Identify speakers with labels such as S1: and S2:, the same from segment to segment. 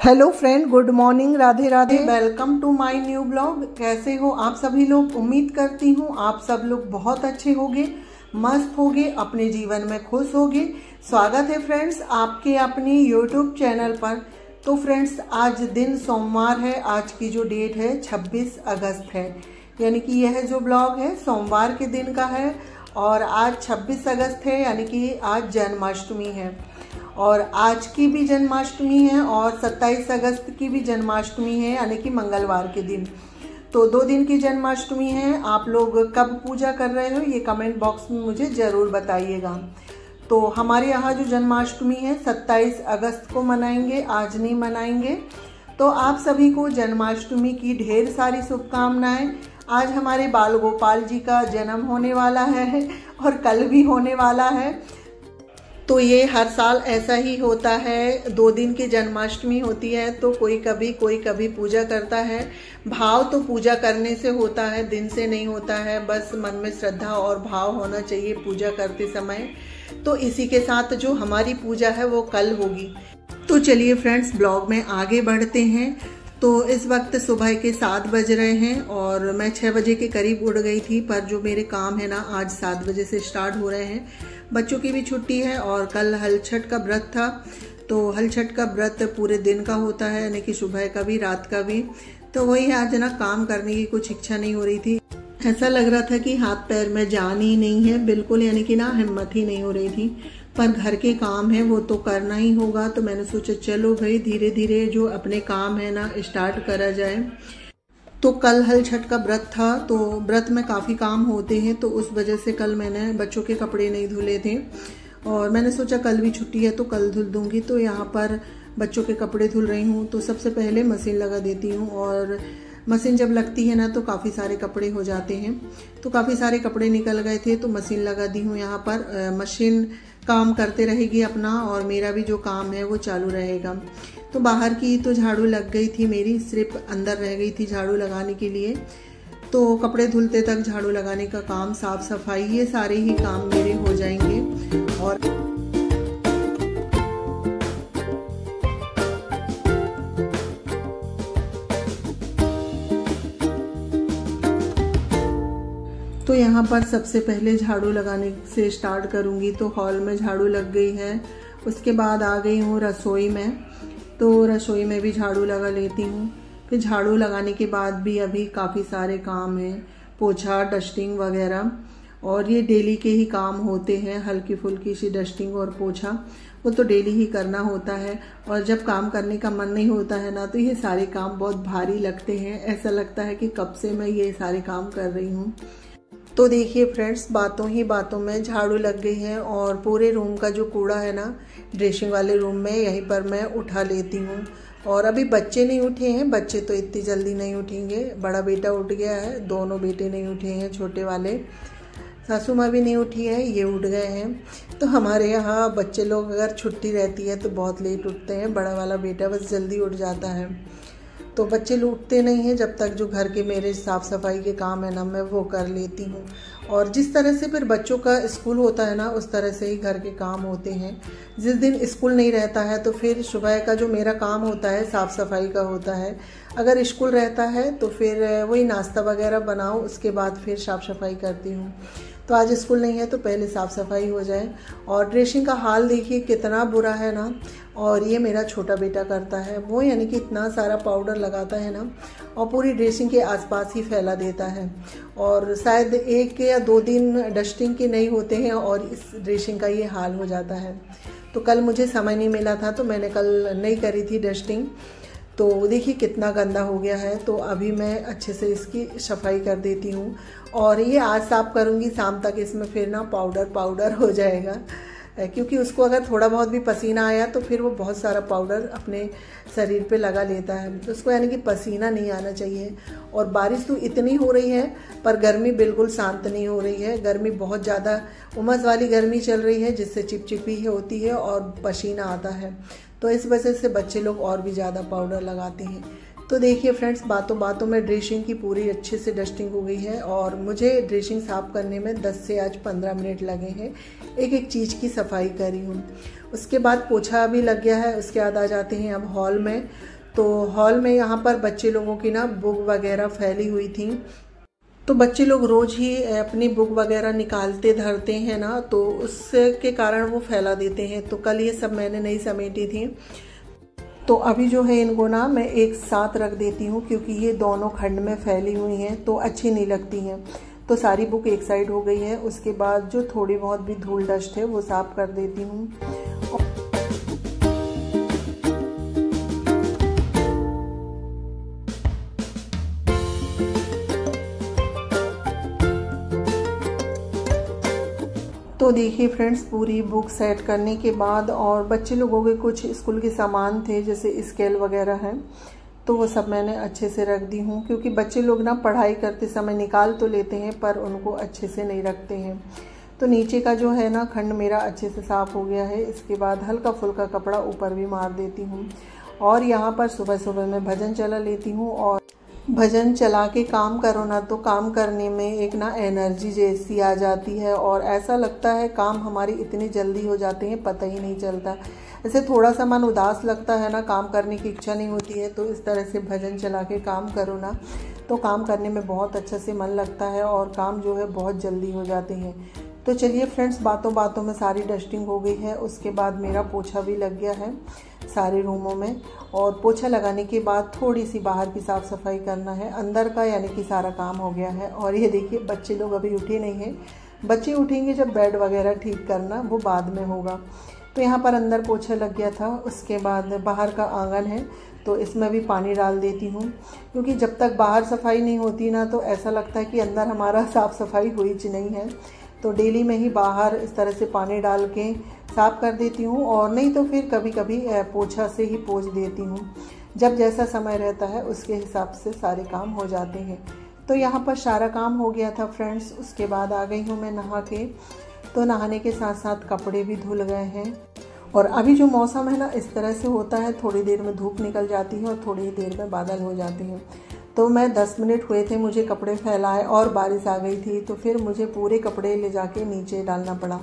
S1: Hello friend, good morning, Radhe Radhe. Welcome to my new blog. कैसे हो आप सभी लोग? उम्मीद करती हूँ आप सब लोग बहुत अच्छे होंगे, मस्त होंगे, अपने जीवन में खुश होंगे। स्वागत है फ्रेंड्स आपके अपने यूट्यूब चैनल पर। तो फ्रेंड्स आज दिन सोमवार है। आज की जो डेट है 26 अगस्त है, यानी कि यह जो ब्लॉग है सोमवार के दिन का है और आज 26 अगस्त है, यानी कि आज जन्माष्टमी है। और आज की भी जन्माष्टमी है और 27 अगस्त की भी जन्माष्टमी है, यानी कि मंगलवार के दिन। तो 2 दिन की जन्माष्टमी है। आप लोग कब पूजा कर रहे हो ये कमेंट बॉक्स में मुझे ज़रूर बताइएगा। तो हमारे यहाँ जो जन्माष्टमी है 27 अगस्त को मनाएंगे, आज नहीं मनाएंगे। तो आप सभी को जन्माष्टमी की ढेर सारी शुभकामनाएं। आज हमारे बाल गोपाल जी का जन्म होने वाला है और कल भी होने वाला है। तो ये हर साल ऐसा ही होता है, 2 दिन की जन्माष्टमी होती है तो कोई कभी पूजा करता है। भाव तो पूजा करने से होता है, दिन से नहीं होता है। बस मन में श्रद्धा और भाव होना चाहिए पूजा करते समय। तो इसी के साथ जो हमारी पूजा है वो कल होगी। तो चलिए फ्रेंड्स ब्लॉग में आगे बढ़ते हैं। तो इस वक्त सुबह के 7 बज रहे हैं और मैं 6 बजे के करीब उठ गई थी, पर जो मेरे काम है ना आज 7 बजे से स्टार्ट हो रहे हैं। बच्चों की भी छुट्टी है और कल हल छठ का व्रत था। तो हल छठ का व्रत पूरे दिन का होता है, यानी कि सुबह का भी रात का भी। तो वही आज ना काम करने की कुछ इच्छा नहीं हो रही थी। ऐसा लग रहा था कि हाथ पैर में जान ही नहीं है बिल्कुल, यानी कि ना हिम्मत ही नहीं हो रही थी। पर घर के काम है वो तो करना ही होगा। तो मैंने सोचा चलो भाई धीरे धीरे जो अपने काम है ना स्टार्ट करा जाए। तो कल हल छठ का व्रत था, तो व्रत में काफ़ी काम होते हैं, तो उस वजह से कल मैंने बच्चों के कपड़े नहीं धुले थे और मैंने सोचा कल भी छुट्टी है तो कल धुल दूंगी। तो यहाँ पर बच्चों के कपड़े धुल रही हूँ। तो सबसे पहले मशीन लगा देती हूँ और मशीन जब लगती है ना तो काफ़ी सारे कपड़े हो जाते हैं। तो काफ़ी सारे कपड़े निकल गए थे तो मशीन लगा दी हूँ। यहाँ पर मशीन काम करते रहेगी अपना और मेरा भी जो काम है वो चालू रहेगा। तो बाहर की तो झाड़ू लग गई थी मेरी, सिर्फ अंदर रह गई थी झाड़ू लगाने के लिए। तो कपड़े धुलते तक झाड़ू लगाने का काम, साफ सफाई, ये सारे ही काम मेरे हो जाएंगे। और तो यहाँ पर सबसे पहले झाड़ू लगाने से स्टार्ट करूँगी। तो हॉल में झाड़ू लग गई है, उसके बाद आ गई हूँ रसोई में। तो रसोई में भी झाड़ू लगा लेती हूँ। फिर झाड़ू लगाने के बाद भी अभी काफ़ी सारे काम हैं, पोछा, डस्टिंग वगैरह, और ये डेली के ही काम होते हैं। हल्की फुल्की सी डस्टिंग और पोछा वो तो डेली ही करना होता है। और जब काम करने का मन नहीं होता है ना तो ये सारे काम बहुत भारी लगते हैं। ऐसा लगता है कि कब से मैं ये सारे काम कर रही हूँ। तो देखिए फ्रेंड्स बातों ही बातों में झाड़ू लग गई है और पूरे रूम का जो कूड़ा है ना ड्रेसिंग वाले रूम में यहीं पर मैं उठा लेती हूँ। और अभी बच्चे नहीं उठे हैं, बच्चे तो इतनी जल्दी नहीं उठेंगे। बड़ा बेटा उठ गया है, दोनों बेटे नहीं उठे हैं छोटे वाले, सासू माँ भी नहीं उठी है, ये उठ गए हैं। तो हमारे यहाँ बच्चे लोग अगर छुट्टी रहती है तो बहुत लेट उठते हैं। बड़ा वाला बेटा बस जल्दी उठ जाता है। तो बच्चे लूटते नहीं हैं जब तक जो घर के मेरे साफ़ सफाई के काम है ना मैं वो कर लेती हूँ। और जिस तरह से फिर बच्चों का स्कूल होता है ना उस तरह से ही घर के काम होते हैं। जिस दिन स्कूल नहीं रहता है तो फिर सुबह का जो मेरा काम होता है साफ़ सफाई का होता है। अगर स्कूल रहता है तो फिर वही नाश्ता वगैरह बनाओ, उसके बाद फिर साफ़ सफाई करती हूँ। तो आज स्कूल नहीं है तो पहले साफ़ सफाई हो जाए। और ड्रेसिंग का हाल देखिए कितना बुरा है ना। और ये मेरा छोटा बेटा करता है वो, यानी कि इतना सारा पाउडर लगाता है ना और पूरी ड्रेसिंग के आसपास ही फैला देता है। और शायद 1 या 2 दिन डस्टिंग के नहीं होते हैं और इस ड्रेसिंग का ये हाल हो जाता है। तो कल मुझे समय नहीं मिला था तो मैंने कल नहीं करी थी डस्टिंग। तो देखिए कितना गंदा हो गया है। तो अभी मैं अच्छे से इसकी सफाई कर देती हूँ और ये आज साफ करूँगी, शाम तक इसमें फिर ना पाउडर हो जाएगा। क्योंकि उसको अगर थोड़ा बहुत भी पसीना आया तो फिर वो बहुत सारा पाउडर अपने शरीर पे लगा लेता है। उसको यानी कि पसीना नहीं आना चाहिए। और बारिश तो इतनी हो रही है पर गर्मी बिल्कुल शांत नहीं हो रही है। गर्मी बहुत ज़्यादा उमस वाली गर्मी चल रही है जिससे चिपचिपी होती है और पसीना आता है। तो इस वजह से बच्चे लोग और भी ज़्यादा पाउडर लगाते हैं। तो देखिए फ्रेंड्स बातों बातों में ड्रेसिंग की पूरी अच्छे से डस्टिंग हो गई है और मुझे ड्रेसिंग साफ़ करने में 10 से आज 15 मिनट लगे हैं। एक एक चीज़ की सफाई करी हूँ। उसके बाद पोछा भी लग गया है। उसके बाद आ जाते हैं अब हॉल में। तो हॉल में यहाँ पर बच्चे लोगों की ना बुक वगैरह फैली हुई थी। तो बच्चे लोग रोज ही अपनी बुक वगैरह निकालते धरते हैं ना, तो उसके कारण वो फैला देते हैं। तो कल ये सब मैंने नहीं समेटी थी, तो अभी जो है इनको ना मैं एक साथ रख देती हूँ, क्योंकि ये दोनों खंड में फैली हुई हैं तो अच्छी नहीं लगती हैं। तो सारी बुक एक साइड हो गई है। उसके बाद जो थोड़ी बहुत भी धूल डस्ट है वो साफ कर देती हूँ। तो देखिए फ्रेंड्स, पूरी बुक सेट करने के बाद और बच्चे लोगों के कुछ स्कूल के सामान थे जैसे स्केल वगैरह है, तो वो सब मैंने अच्छे से रख दी हूँ। क्योंकि बच्चे लोग ना पढ़ाई करते समय निकाल तो लेते हैं पर उनको अच्छे से नहीं रखते हैं। तो नीचे का जो है ना खंड मेरा अच्छे से साफ हो गया है। इसके बाद हल्का फुल्का कपड़ा ऊपर भी मार देती हूँ। और यहाँ पर सुबह सुबह मैं भजन चला लेती हूँ, और भजन चला के काम करो ना तो काम करने में एक ना एनर्जी जैसी आ जाती है, और ऐसा लगता है काम हमारी इतनी जल्दी हो जाते हैं पता ही नहीं चलता। ऐसे थोड़ा सा मन उदास लगता है ना, काम करने की इच्छा नहीं होती है, तो इस तरह से भजन चला के काम करो ना तो काम करने में बहुत अच्छा से मन लगता है और काम जो है बहुत जल्दी हो जाते हैं। तो चलिए फ्रेंड्स, बातों बातों में सारी डस्टिंग हो गई है। उसके बाद मेरा पोछा भी लग गया है सारे रूमों में, और पोछा लगाने के बाद थोड़ी सी बाहर की साफ़ सफाई करना है। अंदर का यानी कि सारा काम हो गया है। और ये देखिए बच्चे लोग अभी उठे नहीं हैं, बच्चे उठेंगे जब बेड वगैरह ठीक करना, वो बाद में होगा। तो यहाँ पर अंदर पोछा लग गया था। उसके बाद बाहर का आंगन है तो इसमें भी पानी डाल देती हूँ, क्योंकि जब तक बाहर सफाई नहीं होती ना तो ऐसा लगता है कि अंदर हमारा साफ़ सफाई हुई ही नहीं है। तो डेली में ही बाहर इस तरह से पानी डाल के साफ़ कर देती हूँ, और नहीं तो फिर कभी कभी पोछा से ही पोंछ देती हूँ। जब जैसा समय रहता है उसके हिसाब से सारे काम हो जाते हैं। तो यहाँ पर सारा काम हो गया था फ्रेंड्स। उसके बाद आ गई हूँ मैं नहा के। तो नहाने के साथ साथ कपड़े भी धुल गए हैं। और अभी जो मौसम है ना इस तरह से होता है, थोड़ी देर में धूप निकल जाती है और थोड़ी देर में बादल हो जाते हैं। तो मैं 10 मिनट हुए थे मुझे कपड़े फैलाए और बारिश आ गई थी, तो फिर मुझे पूरे कपड़े ले जाके नीचे डालना पड़ा।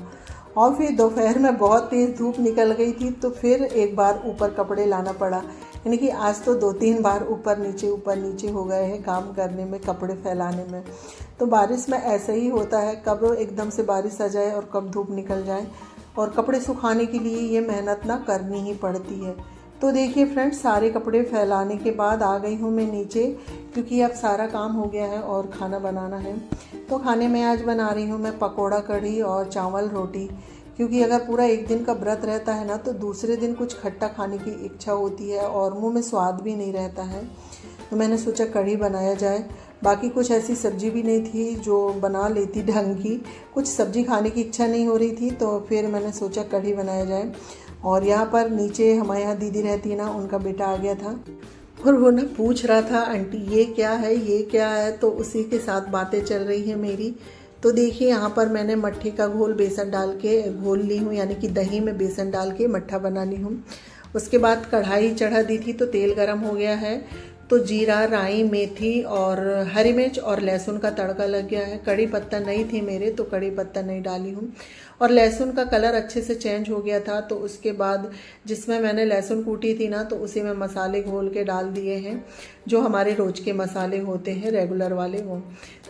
S1: और फिर दोपहर में बहुत तेज़ धूप निकल गई थी, तो फिर एक बार ऊपर कपड़े लाना पड़ा। यानी कि आज तो 2-3 बार ऊपर नीचे हो गए हैं काम करने में, कपड़े फैलाने में। तो बारिश में ऐसा ही होता है, कब एकदम से बारिश आ जाए और कब धूप निकल जाए, और कपड़े सुखाने के लिए ये मेहनत ना करनी ही पड़ती है। तो देखिए फ्रेंड्स, सारे कपड़े फैलाने के बाद आ गई हूँ मैं नीचे, क्योंकि अब सारा काम हो गया है और खाना बनाना है। तो खाने में आज बना रही हूँ मैं पकोड़ा कढ़ी और चावल रोटी, क्योंकि अगर पूरा एक दिन का व्रत रहता है ना तो दूसरे दिन कुछ खट्टा खाने की इच्छा होती है और मुंह में स्वाद भी नहीं रहता है। तो मैंने सोचा कढ़ी बनाया जाए। बाकी कुछ ऐसी सब्जी भी नहीं थी जो बना लेती ढंग की, कुछ सब्जी खाने की इच्छा नहीं हो रही थी, तो फिर मैंने सोचा कढ़ी बनाया जाए। और यहाँ पर नीचे हमारे यहाँ दीदी रहती है ना, उनका बेटा आ गया था और वो ना पूछ रहा था आंटी ये क्या है ये क्या है, तो उसी के साथ बातें चल रही हैं मेरी। तो देखिए यहाँ पर मैंने मट्ठे का घोल बेसन डाल के घोल ली हूँ, यानी कि दही में बेसन डाल के मट्ठा बना ली हूँ। उसके बाद कढ़ाई चढ़ा दी थी तो तेल गरम हो गया है, तो जीरा, राई, मेथी और हरी मिर्च और लहसुन का तड़का लग गया है। कड़ी पत्ता नहीं थी मेरे, तो कड़ी पत्ता नहीं डाली हूँ। और लहसुन का कलर अच्छे से चेंज हो गया था, तो उसके बाद जिसमें मैंने लहसुन कूटी थी ना, तो उसी में मसाले घोल के डाल दिए हैं, जो हमारे रोज के मसाले होते हैं रेगुलर वाले वो।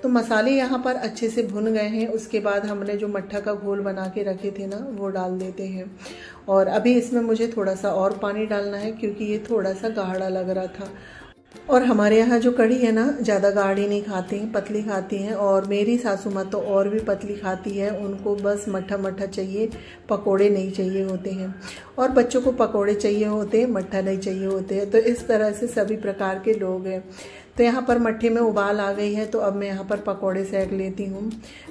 S1: तो मसाले यहाँ पर अच्छे से भुन गए हैं। उसके बाद हमने जो मट्ठा का घोल बना के रखे थे ना, वो डाल देते हैं। और अभी इसमें मुझे थोड़ा सा और पानी डालना है, क्योंकि ये थोड़ा सा गाढ़ा लग रहा था। और हमारे यहाँ जो कढ़ी है ना, ज़्यादा गाढ़ी नहीं खाती हैं, पतली खाती हैं। और मेरी सासू माँ तो और भी पतली खाती है, उनको बस मट्ठा मट्ठा चाहिए, पकोड़े नहीं चाहिए होते हैं। और बच्चों को पकोड़े चाहिए होते हैं, मट्ठा नहीं चाहिए होते हैं। तो इस तरह से सभी प्रकार के लोग हैं। तो यहाँ पर मट्ठे में उबाल आ गई है, तो अब मैं यहाँ पर पकोड़े सेक लेती हूँ।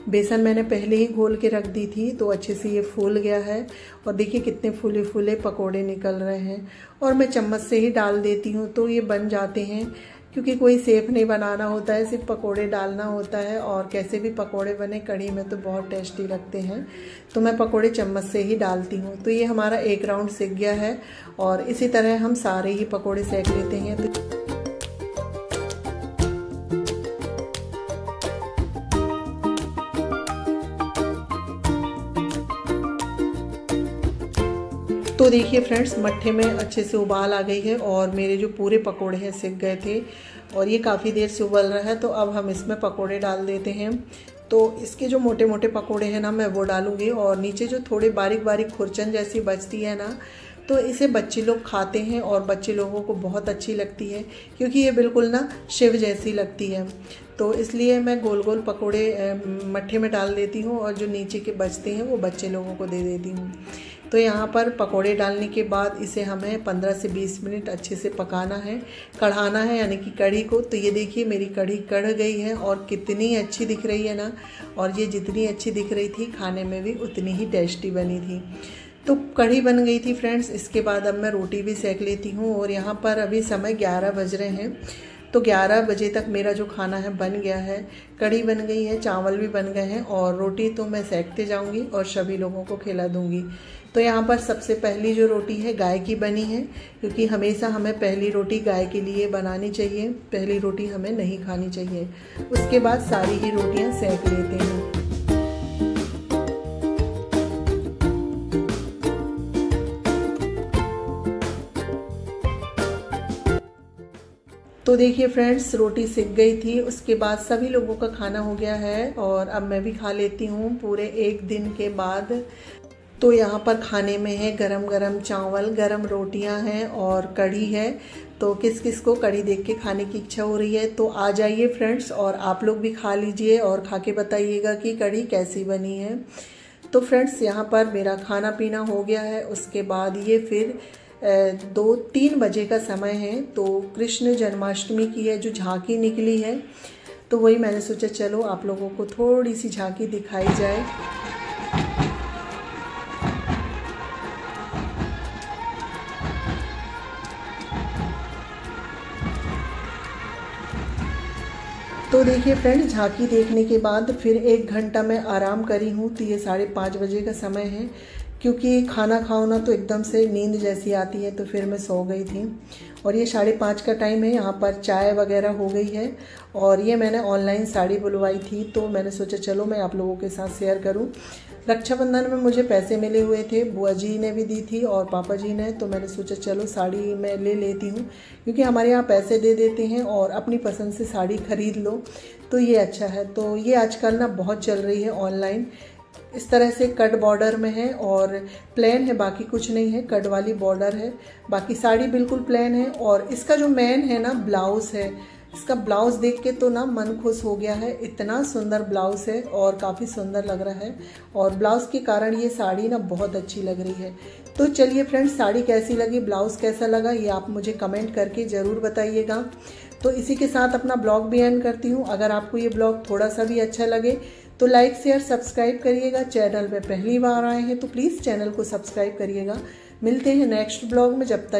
S1: बेसन मैंने पहले ही घोल के रख दी थी, तो अच्छे से ये फूल गया है। और देखिए कितने फूले फूले पकोड़े निकल रहे हैं। और मैं चम्मच से ही डाल देती हूँ तो ये बन जाते हैं, क्योंकि कोई सेफ नहीं बनाना होता है, सिर्फ पकोड़े डालना होता है। और कैसे भी पकोड़े बने कढ़ी में तो बहुत टेस्टी लगते हैं। तो मैं पकोड़े चम्मच से ही डालती हूँ। तो ये हमारा एक राउंड सिक गया है, और इसी तरह हम सारे ही पकोड़े सेक लेते हैं। तो देखिए फ्रेंड्स, मट्ठे में अच्छे से उबाल आ गई है और मेरे जो पूरे पकोड़े हैं सिक गए थे और ये काफ़ी देर से उबल रहा है। तो अब हम इसमें पकोड़े डाल देते हैं। तो इसके जो मोटे मोटे पकोड़े हैं ना, मैं वो डालूँगी और नीचे जो थोड़े बारीक बारीक खुरचन जैसी बचती है ना, तो इसे बच्चे लोग खाते हैं और बच्चे लोगों को बहुत अच्छी लगती है क्योंकि ये बिल्कुल ना शिव जैसी लगती है। तो इसलिए मैं गोल गोल पकोड़े मट्ठे में डाल देती हूँ और जो नीचे के बचते हैं वो बच्चे लोगों को दे देती हूँ। तो यहाँ पर पकोड़े डालने के बाद इसे हमें 15 से 20 मिनट अच्छे से पकाना है, कढ़ाना है यानी कि कढ़ी को। तो ये देखिए मेरी कढ़ी कढ़ गई है और कितनी अच्छी दिख रही है ना, और ये जितनी अच्छी दिख रही थी खाने में भी उतनी ही टेस्टी बनी थी। तो कढ़ी बन गई थी फ्रेंड्स। इसके बाद अब मैं रोटी भी सेक लेती हूँ और यहाँ पर अभी समय 11 बज रहे हैं। तो 11 बजे तक मेरा जो खाना है बन गया है। कढ़ी बन गई है, चावल भी बन गए हैं और रोटी तो मैं सेकते जाऊंगी और सभी लोगों को खिला दूंगी। तो यहाँ पर सबसे पहली जो रोटी है गाय की बनी है, क्योंकि हमेशा हमें पहली रोटी गाय के लिए बनानी चाहिए, पहली रोटी हमें नहीं खानी चाहिए। उसके बाद सारी ही रोटियाँ सेक लेते हैं। तो देखिए फ्रेंड्स, रोटी सिक गई थी। उसके बाद सभी लोगों का खाना हो गया है और अब मैं भी खा लेती हूँ पूरे एक दिन के बाद। तो यहाँ पर खाने में है गरम गरम चावल, गरम रोटियाँ हैं और कढ़ी है। तो किस किस को कढ़ी देख के खाने की इच्छा हो रही है तो आ जाइए फ्रेंड्स, और आप लोग भी खा लीजिए और खा के बताइएगा कि कढ़ी कैसी बनी है। तो फ्रेंड्स, यहाँ पर मेरा खाना पीना हो गया है। उसके बाद ये फिर 2-3 बजे का समय है। तो कृष्ण जन्माष्टमी की है जो झांकी निकली है, तो वही मैंने सोचा चलो आप लोगों को थोड़ी सी झांकी दिखाई जाए। तो देखिए फ्रेंड्स, झांकी देखने के बाद फिर 1 घंटा मैं आराम करी हूँ। तो ये 5:30 बजे का समय है, क्योंकि खाना खाओ ना तो एकदम से नींद जैसी आती है, तो फिर मैं सो गई थी। और ये 5:30 का टाइम है। यहाँ पर चाय वगैरह हो गई है और ये मैंने ऑनलाइन साड़ी बुलवाई थी, तो मैंने सोचा चलो मैं आप लोगों के साथ शेयर करूँ। रक्षाबंधन में मुझे पैसे मिले हुए थे, बुआ जी ने भी दी थी और पापा जी ने, तो मैंने सोचा चलो साड़ी मैं ले लेती हूँ, क्योंकि हमारे यहाँ पैसे दे देते हैं और अपनी पसंद से साड़ी खरीद लो, तो ये अच्छा है। तो ये आजकल ना बहुत चल रही है ऑनलाइन। इस तरह से कट बॉर्डर में है और प्लेन है, बाकी कुछ नहीं है, कट वाली बॉर्डर है, बाकी साड़ी बिल्कुल प्लेन है। और इसका जो मेन है ना ब्लाउज है, इसका ब्लाउज देख के तो ना मन खुश हो गया है। इतना सुंदर ब्लाउज है और काफ़ी सुंदर लग रहा है, और ब्लाउज के कारण ये साड़ी ना बहुत अच्छी लग रही है। तो चलिए फ्रेंड्स, साड़ी कैसी लगी, ब्लाउज कैसा लगा, ये आप मुझे कमेंट करके ज़रूर बताइएगा। तो इसी के साथ अपना ब्लॉग भी एंड करती हूँ। अगर आपको ये ब्लॉग थोड़ा सा भी अच्छा लगे तो लाइक शेयर सब्सक्राइब करिएगा। चैनल पे पहली बार आए हैं तो प्लीज़ चैनल को सब्सक्राइब करिएगा। मिलते हैं नेक्स्ट ब्लॉग में, जब तक